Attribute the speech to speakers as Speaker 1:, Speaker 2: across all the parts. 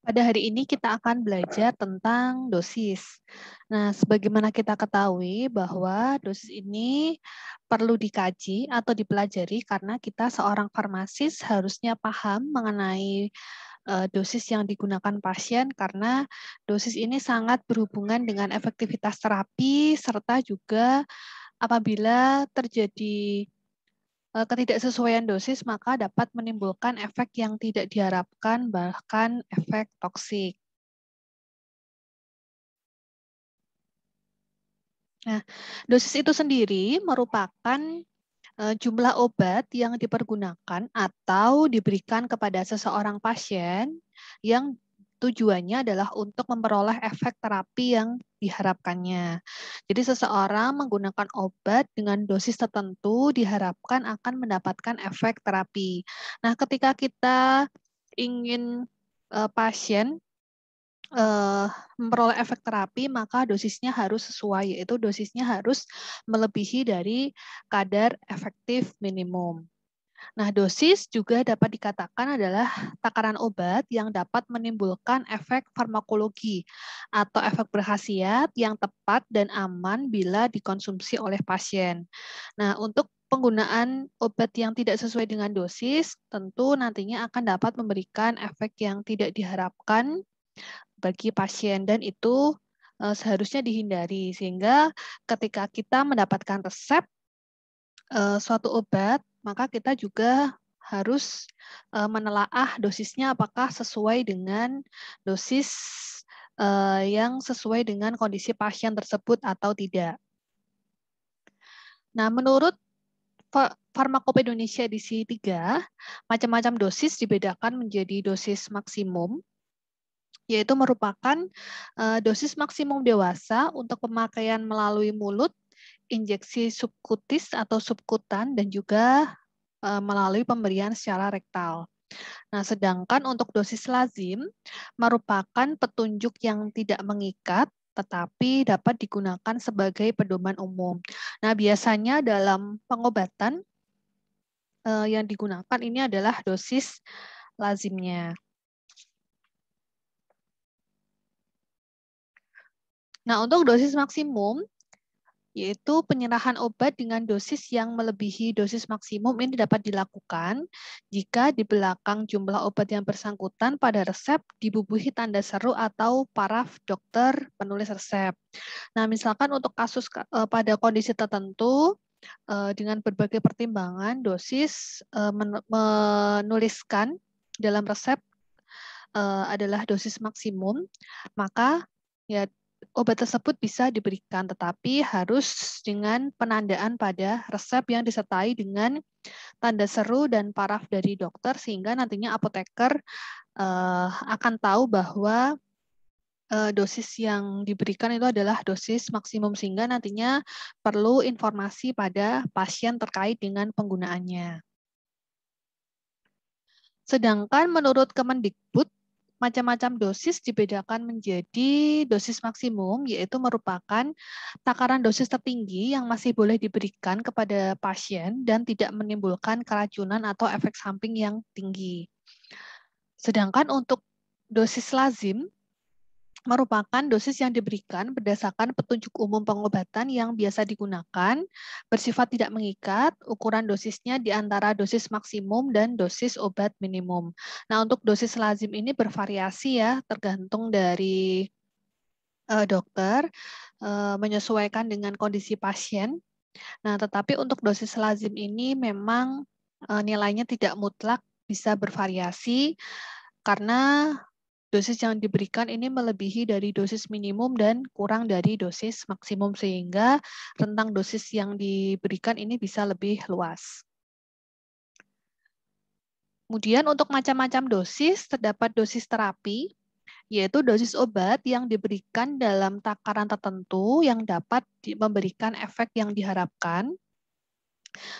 Speaker 1: Pada hari ini kita akan belajar tentang dosis. Nah, sebagaimana kita ketahui bahwa dosis ini perlu dikaji atau dipelajari karena kita seorang farmasis harusnya paham mengenai dosis yang digunakan pasien karena dosis ini sangat berhubungan dengan efektivitas terapi serta juga apabila terjadi ketidaksesuaian dosis maka dapat menimbulkan efek yang tidak diharapkan bahkan efek toksik. Nah, dosis itu sendiri merupakan jumlah obat yang dipergunakan atau diberikan kepada seseorang pasien yang tujuannya adalah untuk memperoleh efek terapi yang diharapkannya. Jadi seseorang menggunakan obat dengan dosis tertentu diharapkan akan mendapatkan efek terapi. Nah, ketika kita ingin pasien memperoleh efek terapi, maka dosisnya harus sesuai, yaitu dosisnya harus melebihi dari kadar efektif minimum. Nah, dosis juga dapat dikatakan adalah takaran obat yang dapat menimbulkan efek farmakologi atau efek berkhasiat yang tepat dan aman bila dikonsumsi oleh pasien. Nah, untuk penggunaan obat yang tidak sesuai dengan dosis, tentu nantinya akan dapat memberikan efek yang tidak diharapkan bagi pasien dan itu seharusnya dihindari sehingga ketika kita mendapatkan resep suatu obat maka kita juga harus menelaah dosisnya apakah sesuai dengan dosis yang sesuai dengan kondisi pasien tersebut atau tidak. Nah, menurut Farmakope Indonesia edisi 3, macam-macam dosis dibedakan menjadi dosis maksimum, yaitu merupakan dosis maksimum dewasa untuk pemakaian melalui mulut, injeksi subkutis atau subkutan, dan juga melalui pemberian secara rektal. Nah, sedangkan untuk dosis lazim merupakan petunjuk yang tidak mengikat, tetapi dapat digunakan sebagai pedoman umum. Nah, biasanya dalam pengobatan yang digunakan ini adalah dosis lazimnya. Nah, untuk dosis maksimum, yaitu penyerahan obat dengan dosis yang melebihi dosis maksimum ini dapat dilakukan jika di belakang jumlah obat yang bersangkutan pada resep dibubuhi tanda seru atau paraf dokter penulis resep. Nah, misalkan untuk kasus pada kondisi tertentu, dengan berbagai pertimbangan, dosis menuliskan dalam resep adalah dosis maksimum, maka ya obat tersebut bisa diberikan, tetapi harus dengan penandaan pada resep yang disertai dengan tanda seru dan paraf dari dokter, sehingga nantinya apoteker akan tahu bahwa dosis yang diberikan itu adalah dosis maksimum, sehingga nantinya perlu informasi pada pasien terkait dengan penggunaannya. Sedangkan menurut Kemendikbud, macam-macam dosis dibedakan menjadi dosis maksimum, yaitu merupakan takaran dosis tertinggi yang masih boleh diberikan kepada pasien dan tidak menimbulkan keracunan atau efek samping yang tinggi. Sedangkan untuk dosis lazim, merupakan dosis yang diberikan berdasarkan petunjuk umum pengobatan yang biasa digunakan, bersifat tidak mengikat, ukuran dosisnya di antara dosis maksimum dan dosis obat minimum. Nah, untuk dosis lazim ini bervariasi ya, tergantung dari dokter, menyesuaikan dengan kondisi pasien. Nah, tetapi untuk dosis lazim ini memang nilainya tidak mutlak, bisa bervariasi karena dosis yang diberikan ini melebihi dari dosis minimum dan kurang dari dosis maksimum, sehingga rentang dosis yang diberikan ini bisa lebih luas. Kemudian untuk macam-macam dosis, terdapat dosis terapi, yaitu dosis obat yang diberikan dalam takaran tertentu yang dapat memberikan efek yang diharapkan.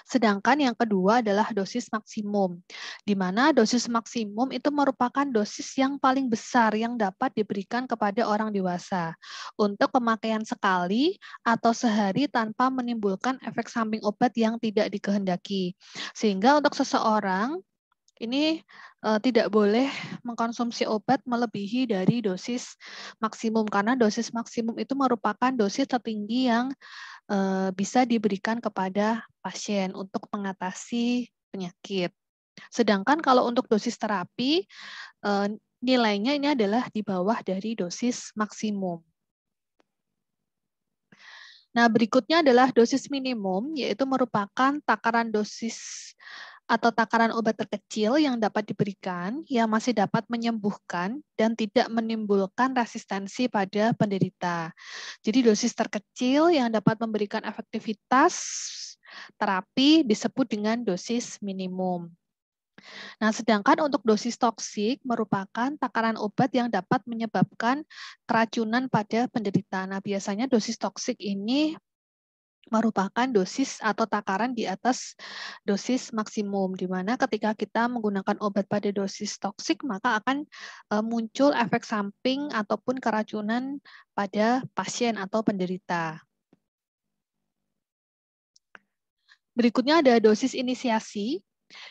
Speaker 1: Sedangkan yang kedua adalah dosis maksimum, di mana dosis maksimum itu merupakan dosis yang paling besar yang dapat diberikan kepada orang dewasa untuk pemakaian sekali atau sehari tanpa menimbulkan efek samping obat yang tidak dikehendaki. Sehingga untuk seseorang ini tidak boleh mengkonsumsi obat melebihi dari dosis maksimum, karena dosis maksimum itu merupakan dosis tertinggi yang bisa diberikan kepada pasien untuk mengatasi penyakit. Sedangkan kalau untuk dosis terapi, nilainya ini adalah di bawah dari dosis maksimum. Nah, berikutnya adalah dosis minimum, yaitu merupakan takaran dosis atau takaran obat terkecil yang dapat diberikan, yang masih dapat menyembuhkan dan tidak menimbulkan resistensi pada penderita. Jadi dosis terkecil yang dapat memberikan efektivitas terapi disebut dengan dosis minimum. Nah, sedangkan untuk dosis toksik merupakan takaran obat yang dapat menyebabkan keracunan pada penderita. Nah, biasanya dosis toksik ini merupakan dosis atau takaran di atas dosis maksimum, di mana ketika kita menggunakan obat pada dosis toksik, maka akan muncul efek samping ataupun keracunan pada pasien atau penderita. Berikutnya ada dosis inisiasi,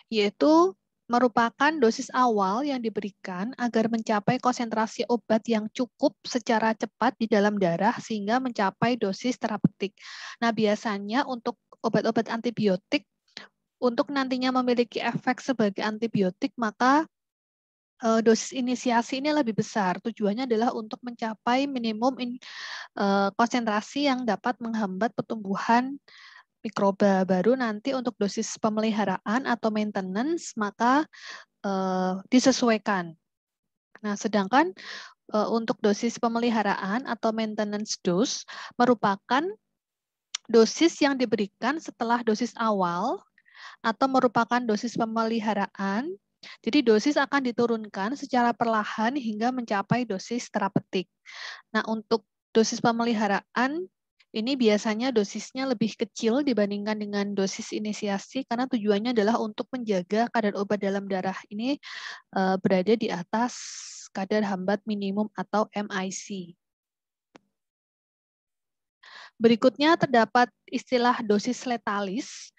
Speaker 1: yaitu merupakan dosis awal yang diberikan agar mencapai konsentrasi obat yang cukup secara cepat di dalam darah sehingga mencapai dosis terapeutik. Nah, biasanya untuk obat-obat antibiotik, untuk nantinya memiliki efek sebagai antibiotik, maka dosis inisiasi ini lebih besar. Tujuannya adalah untuk mencapai minimum konsentrasi yang dapat menghambat pertumbuhan mikroba. Baru nanti untuk dosis pemeliharaan atau maintenance, maka disesuaikan. Nah, sedangkan untuk dosis pemeliharaan atau maintenance dose merupakan dosis yang diberikan setelah dosis awal atau merupakan dosis pemeliharaan. Jadi dosis akan diturunkan secara perlahan hingga mencapai dosis terapeutik. Nah, untuk dosis pemeliharaan ini biasanya dosisnya lebih kecil dibandingkan dengan dosis inisiasi karena tujuannya adalah untuk menjaga kadar obat dalam darah ini berada di atas kadar hambat minimum atau MIC. Berikutnya terdapat istilah dosis letalis,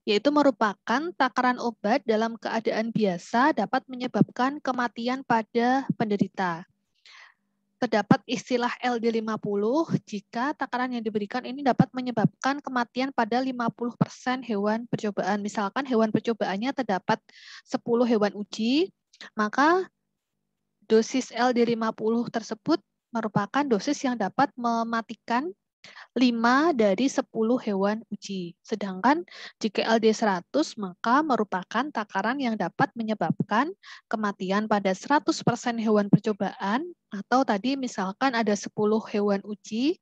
Speaker 1: yaitu merupakan takaran obat dalam keadaan biasa dapat menyebabkan kematian pada penderita. Terdapat istilah LD50 jika takaran yang diberikan ini dapat menyebabkan kematian pada 50% hewan percobaan. Misalkan hewan percobaannya terdapat 10 hewan uji, maka dosis LD50 tersebut merupakan dosis yang dapat mematikan 5 dari 10 hewan uji. Sedangkan jika LD 100 maka merupakan takaran yang dapat menyebabkan kematian pada 100% hewan percobaan, atau tadi misalkan ada 10 hewan uji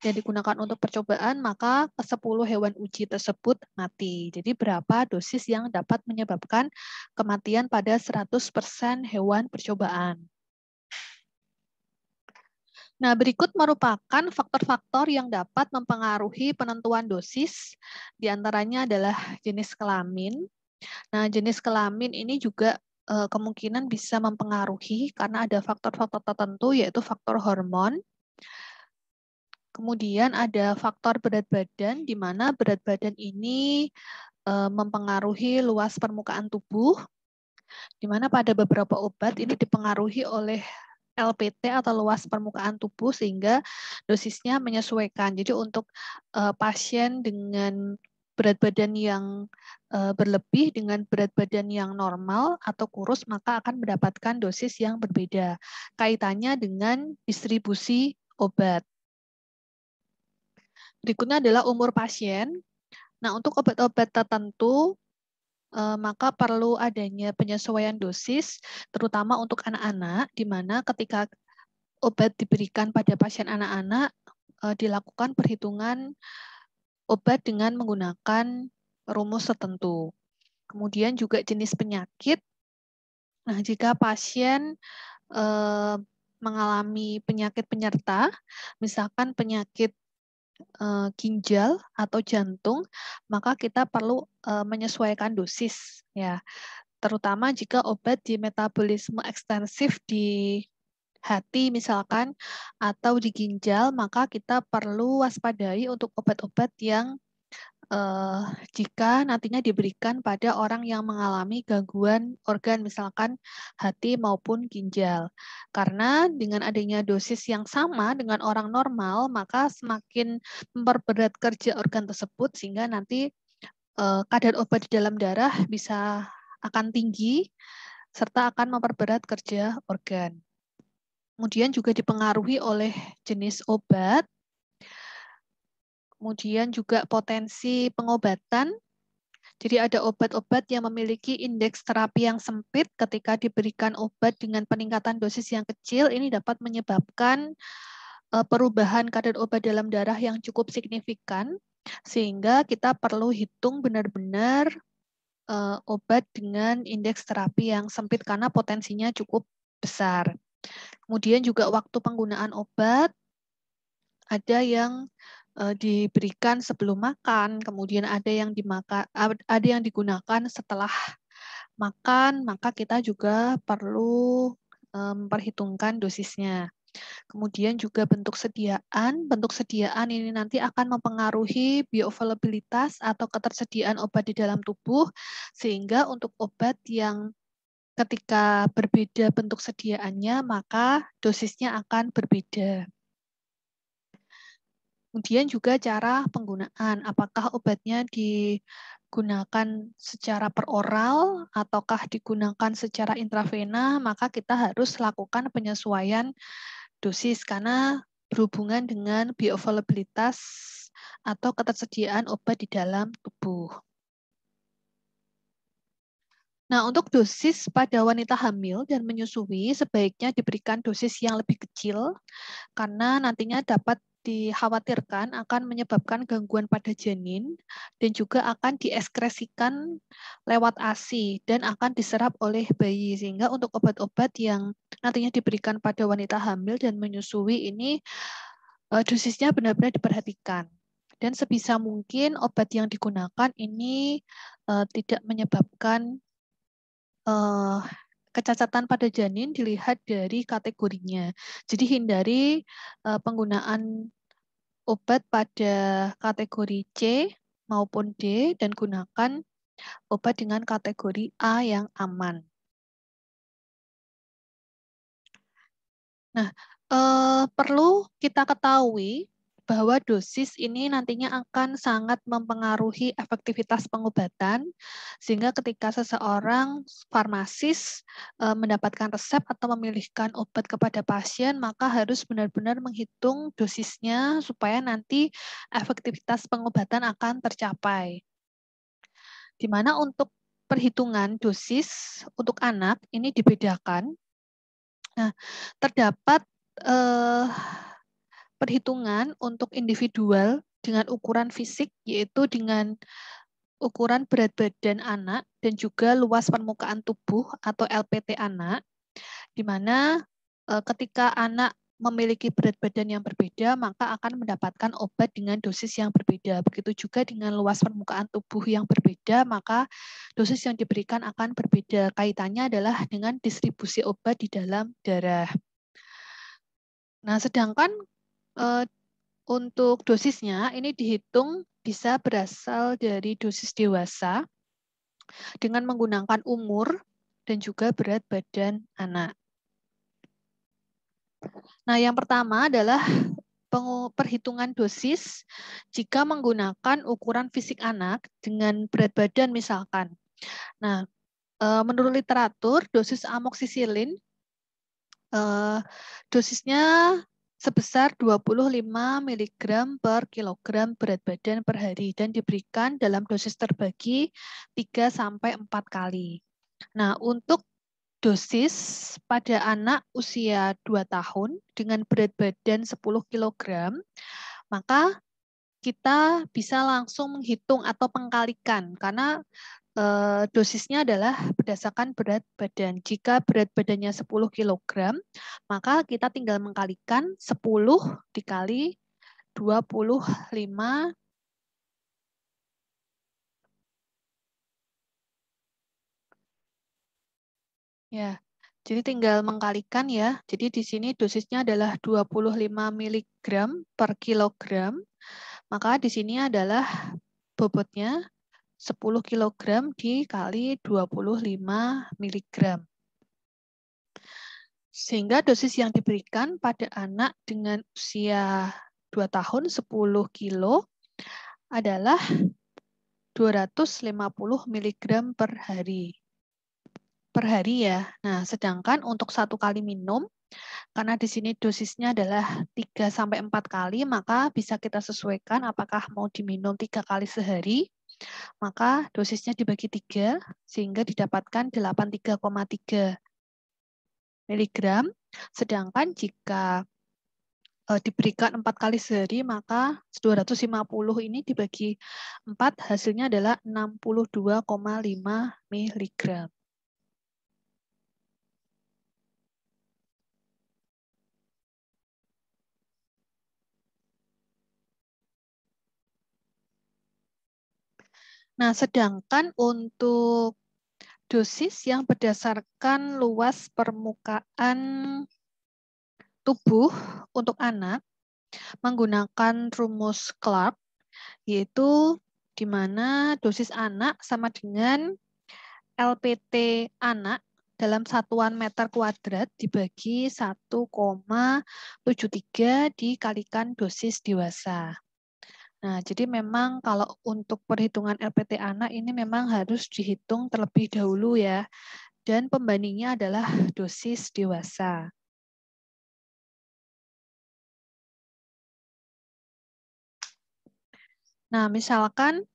Speaker 1: yang digunakan untuk percobaan, maka ke 10 hewan uji tersebut mati. Jadi berapa dosis yang dapat menyebabkan kematian pada 100% hewan percobaan. Nah, berikut merupakan faktor-faktor yang dapat mempengaruhi penentuan dosis, diantaranya adalah jenis kelamin. Nah, jenis kelamin ini juga kemungkinan bisa mempengaruhi karena ada faktor-faktor tertentu, yaitu faktor hormon. Kemudian ada faktor berat badan, di mana berat badan ini mempengaruhi luas permukaan tubuh, di mana pada beberapa obat ini dipengaruhi oleh LPT atau luas permukaan tubuh sehingga dosisnya menyesuaikan. Jadi untuk pasien dengan berat badan yang berlebih dengan berat badan yang normal atau kurus, maka akan mendapatkan dosis yang berbeda. Kaitannya dengan distribusi obat. Berikutnya adalah umur pasien. Nah, untuk obat-obat tertentu maka perlu adanya penyesuaian dosis, terutama untuk anak-anak, di mana ketika obat diberikan pada pasien anak-anak, dilakukan perhitungan obat dengan menggunakan rumus tertentu. Kemudian juga jenis penyakit. Nah, jika pasien mengalami penyakit penyerta, misalkan penyakit ginjal atau jantung, maka kita perlu menyesuaikan dosis, ya. Terutama jika obat di metabolisme ekstensif di hati misalkan atau di ginjal, maka kita perlu waspadai untuk obat-obat yang jika nantinya diberikan pada orang yang mengalami gangguan organ, misalkan hati maupun ginjal. Karena dengan adanya dosis yang sama dengan orang normal, maka semakin memperberat kerja organ tersebut, sehingga nanti kadar obat di dalam darah bisa akan tinggi, serta akan memperberat kerja organ. Kemudian juga dipengaruhi oleh jenis obat, kemudian juga potensi pengobatan. Jadi ada obat-obat yang memiliki indeks terapi yang sempit. Ketika diberikan obat dengan peningkatan dosis yang kecil, ini dapat menyebabkan perubahan kadar obat dalam darah yang cukup signifikan, sehingga kita perlu hitung benar-benar obat dengan indeks terapi yang sempit karena potensinya cukup besar. Kemudian juga waktu penggunaan obat, ada yang diberikan sebelum makan, kemudian ada yang digunakan setelah makan, maka kita juga perlu memperhitungkan dosisnya. Kemudian juga bentuk sediaan. Bentuk sediaan ini nanti akan mempengaruhi bioavailabilitas atau ketersediaan obat di dalam tubuh, sehingga untuk obat yang ketika berbeda bentuk sediaannya, maka dosisnya akan berbeda. Kemudian juga cara penggunaan, apakah obatnya digunakan secara peroral ataukah digunakan secara intravena, maka kita harus lakukan penyesuaian dosis karena berhubungan dengan bioavailabilitas atau ketersediaan obat di dalam tubuh. Nah, untuk dosis pada wanita hamil dan menyusui sebaiknya diberikan dosis yang lebih kecil karena nantinya dapat dikhawatirkan akan menyebabkan gangguan pada janin dan juga akan dieskresikan lewat ASI dan akan diserap oleh bayi, sehingga untuk obat-obat yang nantinya diberikan pada wanita hamil dan menyusui ini dosisnya benar-benar diperhatikan. Dan sebisa mungkin obat yang digunakan ini tidak menyebabkan kecacatan pada janin dilihat dari kategorinya. Jadi hindari penggunaan obat pada kategori C maupun D dan gunakan obat dengan kategori A yang aman. Nah, perlu kita ketahui bahwa dosis ini nantinya akan sangat mempengaruhi efektivitas pengobatan, sehingga ketika seseorang farmasis mendapatkan resep atau memilihkan obat kepada pasien, maka harus benar-benar menghitung dosisnya supaya nanti efektivitas pengobatan akan tercapai. Di mana untuk perhitungan dosis untuk anak ini dibedakan. Nah, terdapat perhitungan untuk individual dengan ukuran fisik, yaitu dengan ukuran berat badan anak dan juga luas permukaan tubuh atau LPT anak, di mana ketika anak memiliki berat badan yang berbeda, maka akan mendapatkan obat dengan dosis yang berbeda. Begitu juga dengan luas permukaan tubuh yang berbeda, maka dosis yang diberikan akan berbeda. Kaitannya adalah dengan distribusi obat di dalam darah. Nah, sedangkan untuk dosisnya ini dihitung bisa berasal dari dosis dewasa dengan menggunakan umur dan juga berat badan anak. Nah, yang pertama adalah perhitungan dosis jika menggunakan ukuran fisik anak dengan berat badan misalkan. Nah, menurut literatur dosis amoksisilin dosisnya sebesar 25 mg per kilogram berat badan per hari dan diberikan dalam dosis terbagi 3-4 kali. Nah, untuk dosis pada anak usia 2 tahun dengan berat badan 10 kg, maka kita bisa langsung menghitung atau pengkalikan karena dosisnya adalah berdasarkan berat badan. Jika berat badannya 10 kg, maka kita tinggal mengkalikan 10 dikali 25. Ya, jadi tinggal mengkalikan ya. Jadi di sini dosisnya adalah 25 mg per kilogram. Maka di sini adalah bobotnya 10 kg dikali 25 mg. Sehingga dosis yang diberikan pada anak dengan usia 2 tahun 10 kilo adalah 250 mg per hari. Per hari ya. Nah, sedangkan untuk 1 kali minum, karena di sini dosisnya adalah 3-4 kali, maka bisa kita sesuaikan apakah mau diminum 3 kali sehari, maka dosisnya dibagi 3, sehingga didapatkan 83,3 mg. Sedangkan jika diberikan 4 kali sehari, maka 250 ini dibagi 4, hasilnya adalah 62,5 mg. Nah, sedangkan untuk dosis yang berdasarkan luas permukaan tubuh untuk anak menggunakan rumus Clark, yaitu di mana dosis anak sama dengan LPT anak dalam satuan meter kuadrat dibagi 1,73 dikalikan dosis dewasa. Nah, jadi memang kalau untuk perhitungan LPT anak ini memang harus dihitung terlebih dahulu ya. Dan pembandingnya adalah dosis dewasa. Nah, misalkan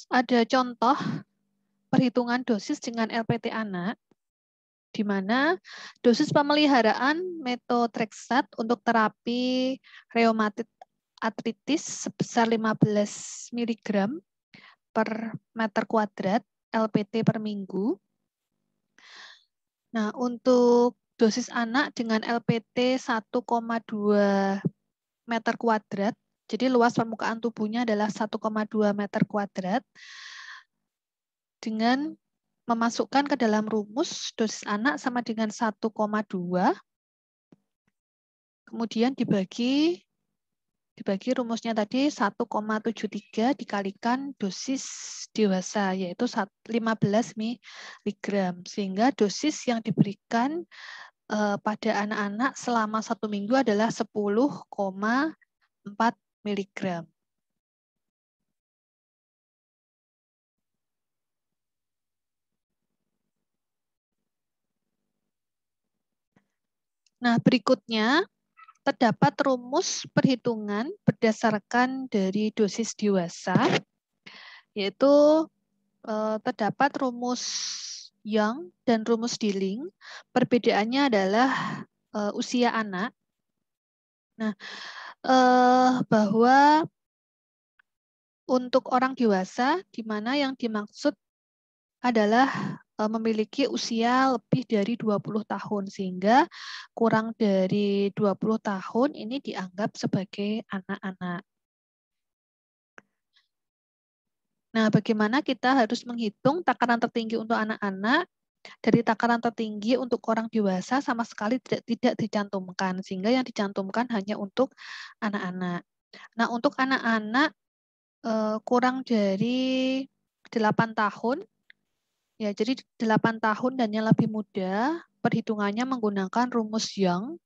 Speaker 1: ada contoh perhitungan dosis dengan LPT anak, di mana dosis pemeliharaan methotrexate untuk terapi rheumatoid arthritis sebesar 15 mg per meter kuadrat LPT per minggu. Nah, untuk dosis anak dengan LPT 1,2 meter kuadrat, jadi luas permukaan tubuhnya adalah 1,2 meter kuadrat, dengan memasukkan ke dalam rumus dosis anak sama dengan 1,2, kemudian dibagi rumusnya tadi 1,73 dikalikan dosis dewasa, yaitu 15 mg, sehingga dosis yang diberikan pada anak-anak selama 1 minggu adalah 10,4 mg. Nah, berikutnya terdapat rumus perhitungan berdasarkan dari dosis dewasa, yaitu terdapat rumus Young dan rumus Dilling. Perbedaannya adalah usia anak. Nah, bahwa untuk orang dewasa, di mana yang dimaksud adalah memiliki usia lebih dari 20 tahun, sehingga kurang dari 20 tahun ini dianggap sebagai anak-anak. Nah, bagaimana kita harus menghitung takaran tertinggi untuk anak-anak? Dari takaran tertinggi untuk orang dewasa sama sekali tidak dicantumkan, sehingga yang dicantumkan hanya untuk anak-anak. Nah, untuk anak-anak kurang dari 8 tahun, ya, jadi 8 tahun dan yang lebih muda, perhitungannya menggunakan rumus Young,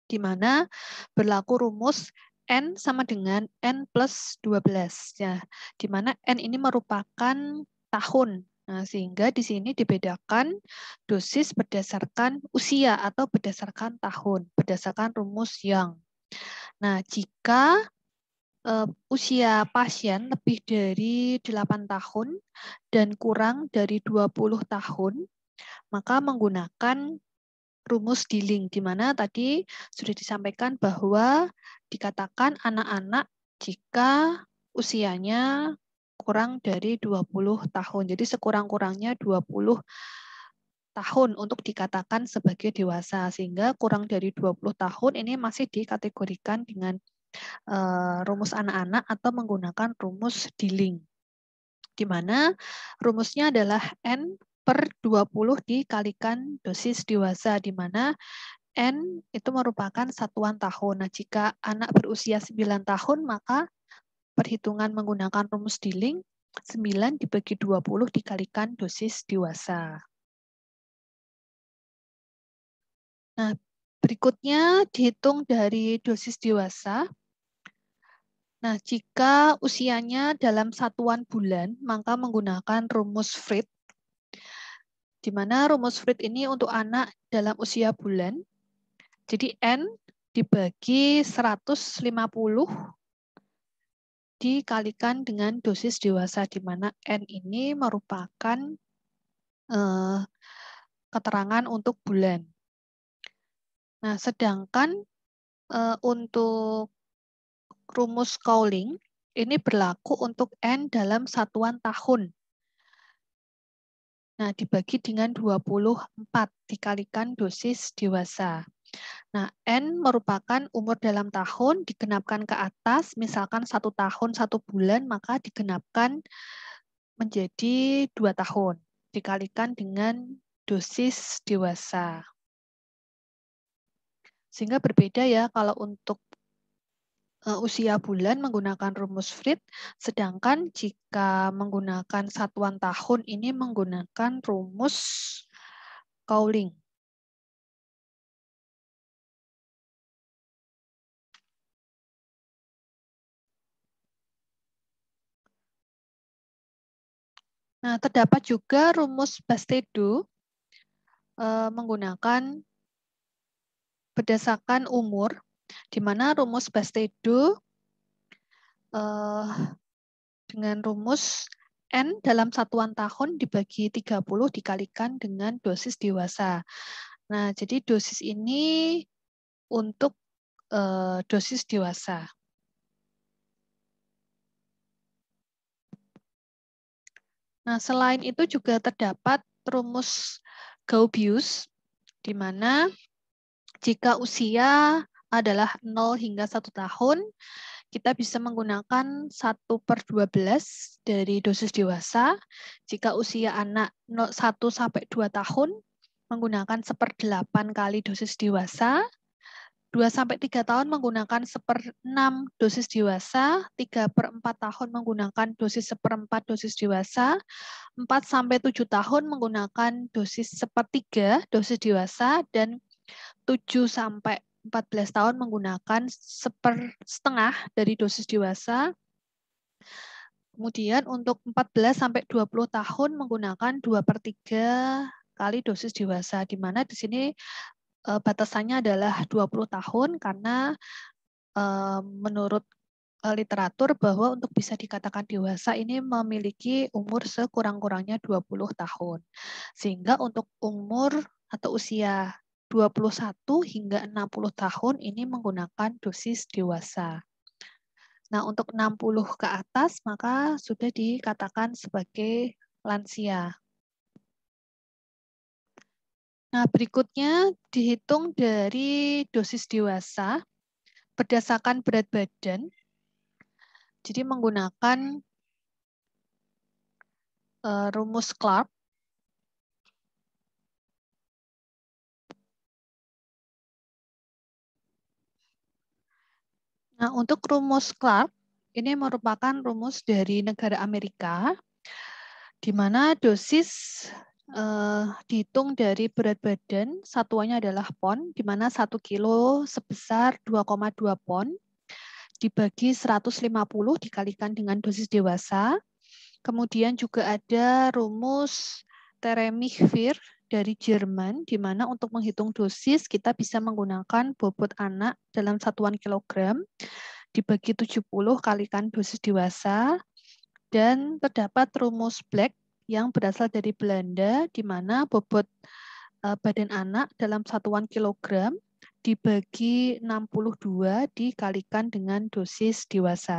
Speaker 1: di mana berlaku rumus N sama dengan N plus 12. Ya, di mana N ini merupakan tahun. Nah, sehingga di sini dibedakan dosis berdasarkan usia atau berdasarkan tahun, berdasarkan rumus Young. Nah, jika usia pasien lebih dari 8 tahun dan kurang dari 20 tahun, maka menggunakan rumus Dilling, di mana tadi sudah disampaikan bahwa dikatakan anak-anak jika usianya kurang dari 20 tahun. Jadi sekurang-kurangnya 20 tahun untuk dikatakan sebagai dewasa, sehingga kurang dari 20 tahun ini masih dikategorikan dengan rumus anak-anak atau menggunakan rumus Dilling, di mana rumusnya adalah N per 20 dikalikan dosis dewasa, di mana N itu merupakan satuan tahun. Nah, jika anak berusia 9 tahun, maka perhitungan menggunakan rumus Dilling, 9 dibagi 20 dikalikan dosis dewasa. Nah, berikutnya dihitung dari dosis dewasa. Nah, jika usianya dalam satuan bulan, maka menggunakan rumus Fried, di mana rumus Fried ini untuk anak dalam usia bulan. Jadi N dibagi 150 dikalikan dengan dosis dewasa, di mana N ini merupakan keterangan untuk bulan. Nah, sedangkan untuk rumus Cowling ini berlaku untuk N dalam satuan tahun. Nah, dibagi dengan 24 dikalikan dosis dewasa. Nah, N merupakan umur dalam tahun, digenapkan ke atas, misalkan 1 tahun 1 bulan, maka digenapkan menjadi 2 tahun, dikalikan dengan dosis dewasa. Sehingga berbeda ya kalau untuk usia bulan menggunakan rumus Fried, sedangkan jika menggunakan satuan tahun ini menggunakan rumus Cowling. Nah, terdapat juga rumus Bastedo menggunakan berdasarkan umur, di mana rumus Bastedo dengan rumus N dalam satuan tahun dibagi 30 dikalikan dengan dosis dewasa. Nah, jadi dosis ini untuk dosis dewasa. Nah, selain itu juga terdapat rumus Gaubius, di mana jika usia adalah 0 hingga 1 tahun, kita bisa menggunakan 1/12 dari dosis dewasa. Jika usia anak 1 sampai 2 tahun, menggunakan 1/8 kali dosis dewasa. 2 sampai 3 tahun menggunakan 1/6 dosis dewasa, 3/4 tahun menggunakan dosis 1/4 dosis dewasa, 4 sampai 7 tahun menggunakan dosis 1/3 dosis dewasa, dan 7 sampai 14 tahun menggunakan 1/2 dari dosis dewasa. Kemudian untuk 14 sampai 20 tahun menggunakan 2/3 kali dosis dewasa, di mana di sini batasannya adalah 20 tahun karena menurut literatur bahwa untuk bisa dikatakan dewasa ini memiliki umur sekurang-kurangnya 20 tahun. Sehingga untuk umur atau usia 21 hingga 60 tahun ini menggunakan dosis dewasa. Nah, untuk 60 ke atas maka sudah dikatakan sebagai lansia. Nah, berikutnya dihitung dari dosis dewasa berdasarkan berat badan. Jadi menggunakan rumus Clark. Nah, untuk rumus Clark, ini merupakan rumus dari negara Amerika, di mana dosis dihitung dari berat badan, satuannya adalah pon, di mana 1 kilo sebesar 2,2 pon, dibagi 150 dikalikan dengan dosis dewasa. Kemudian juga ada rumus Teremich-Veer dari Jerman, di mana untuk menghitung dosis kita bisa menggunakan bobot anak dalam satuan kilogram, dibagi 70 kalikan dosis dewasa. Dan terdapat rumus Black yang berasal dari Belanda, di mana bobot badan anak dalam satuan kilogram dibagi 62 dikalikan dengan dosis dewasa.